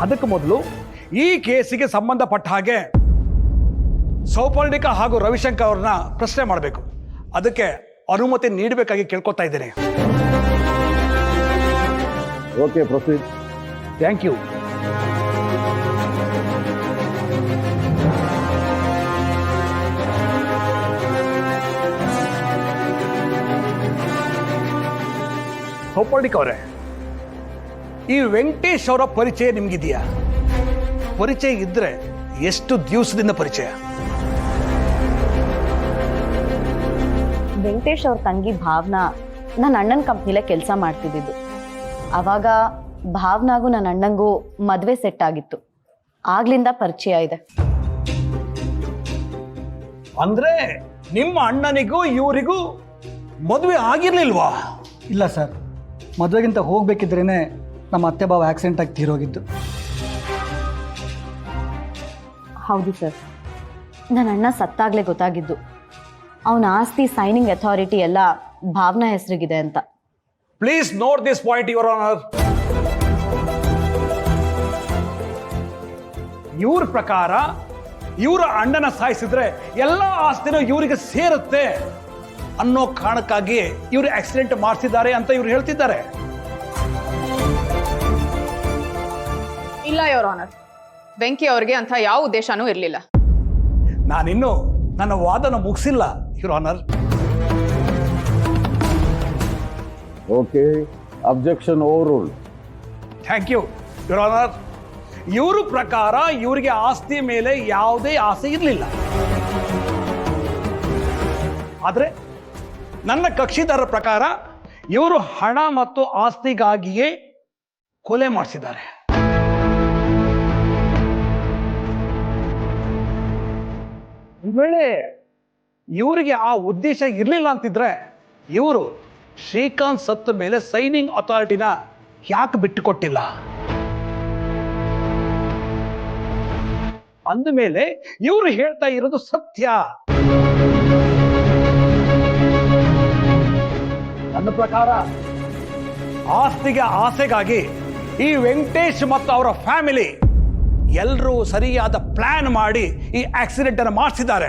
ಅದಕ್ಕೆ ಮೊದಲು ಈ ಕೇಸಿಗೆ ಸಂಬಂಧಪಟ್ಟ ಹಾಗೆ ಸೌಪರ್ಣಿಕ ಹಾಗೂ ರವಿಶಂಕರ್ ಅವ್ರನ್ನ ಪ್ರಶ್ನೆ ಮಾಡಬೇಕು. ಅದಕ್ಕೆ ಅನುಮತಿ ನೀಡಬೇಕಾಗಿ ಕೇಳ್ಕೊತಾ ಇದ್ದೇನೆ. Okay, proceed. Thank you. Souparnika ಅವರೇ, ಈ ವೆಂಕಟೇಶ್ ಅವರ ಪರಿಚಯ ನಿಮ್ಗಿದೆಯಾ? ಪರಿಚಯ ಇದ್ರೆ ಎಷ್ಟು ದಿವಸದಿಂದ ಪರಿಚಯ? ವೆಂಕಟೇಶ್ ಅವ್ರ ತಂಗಿ ಭಾವನಾ ನನ್ನ ಅಣ್ಣನ ಕಂಪ್ನಿಲೇ ಕೆಲಸ ಮಾಡ್ತಿದ್ದಿದ್ದು. ಅವಾಗ ಭಾವನಾಗೂ ನನ್ನ ಅಣ್ಣಂಗೂ ಮದುವೆ ಸೆಟ್ ಆಗಿತ್ತು. ಆಗ್ಲಿಂದ ಪರಿಚಯ ಇದೆ. ಅಂದ್ರೆ ನಿಮ್ಮ ಅಣ್ಣನಿಗೂ ಇವರಿಗೂ ಮದುವೆ ಆಗಿರ್ಲಿಲ್ವಾ? ಇಲ್ಲ ಸರ್, ಮದುವೆಗಿಂತ ಹೋಗ್ಬೇಕಿದ್ರೇನೆ ನಮ್ಮ ಅತ್ತೆ ಬಾವ ಆಕ್ಸಿಡೆಂಟ್ ಆಗಿ ತೀರೋಗಿದ್ದು. ಹೌದು ಸರ್, ನನ್ನ ಅಣ್ಣ ಸತ್ತಾಗ್ಲೇ ಗೊತ್ತಾಗಿದ್ದು ಅವನ ಆಸ್ತಿ ಸೈನಿಂಗ್ ಅಥಾರಿಟಿ ಎಲ್ಲ ಭಾವನಾ ಹೆಸರಿಗಿದೆ ಅಂತ. Please note this point your honour. ಇವ್ರ ಪ್ರಕಾರ ಇವರ ಅಣ್ಣನ ಸಾಯಿಸಿದ್ರೆ ಎಲ್ಲ ಆಸ್ತಿನೂ ಇವರಿಗೆ ಸೇರುತ್ತೆ ಅನ್ನೋ ಕಾರಣಕ್ಕಾಗಿ ಇವರು ಆಕ್ಸಿಡೆಂಟ್ ಮಾಡಿಸಿದ್ದಾರೆ ಅಂತ ಇವ್ರು ಹೇಳ್ತಿದ್ದಾರೆ. ಇಲ್ಲ ಯೋರ್ ಆನರ್, ಬೆಂಕಿ ಅವರಿಗೆ ಅಂತ ಯಾವ ಉದ್ದೇಶನೂ ಇರಲಿಲ್ಲ. ನಾನಿನ್ನು ನನ್ನ ವಾದನ ಮುಗಿಸಿಲ್ಲ your honour. Okay, objection overruled. Thank you your honour. ಇವ್ರ ಪ್ರಕಾರ ಇವರಿಗೆ ಆಸ್ತಿ ಮೇಲೆ ಯಾವುದೇ ಆಸೆ ಇರಲಿಲ್ಲ. ಆದರೆ ನನ್ನ ಕಕ್ಷಿದಾರರ ಪ್ರಕಾರ ಇವರು ಹಣ ಮತ್ತು ಆಸ್ತಿಗಾಗಿಯೇ ಕೊಲೆ ಮಾಡಿಸಿದ್ದಾರೆ. ವೇಳೆ ಇವರಿಗೆ ಆ ಉದ್ದೇಶ ಇರಲಿಲ್ಲ ಅಂತಿದ್ರೆ ಇವರು ಶ್ರೀಕಾಂತ್ ಸತ್ತ ಮೇಲೆ ಸೈನಿಂಗ್ ಅಥಾರಿಟಿನ ಯಾಕೆ ಬಿಟ್ಟುಕೊಟ್ಟಿಲ್ಲ? ಅಂದಮೇಲೆ ಇವರು ಹೇಳ್ತಾ ಇರೋದು ಸತ್ಯ. ನನ್ನ ಪ್ರಕಾರ ಆಸ್ತಿಗೆ ಆಸೆಗಾಗಿ ಈ ವೆಂಕಟೇಶ್ ಮತ್ತು ಅವರ ಫ್ಯಾಮಿಲಿ ಎಲ್ಲರೂ ಸರಿಯಾದ ಪ್ಲಾನ್ ಮಾಡಿ ಈ ಆಕ್ಸಿಡೆಂಟ್ ಅನ್ನು ಮಾಡಿಸಿದ್ದಾರೆ.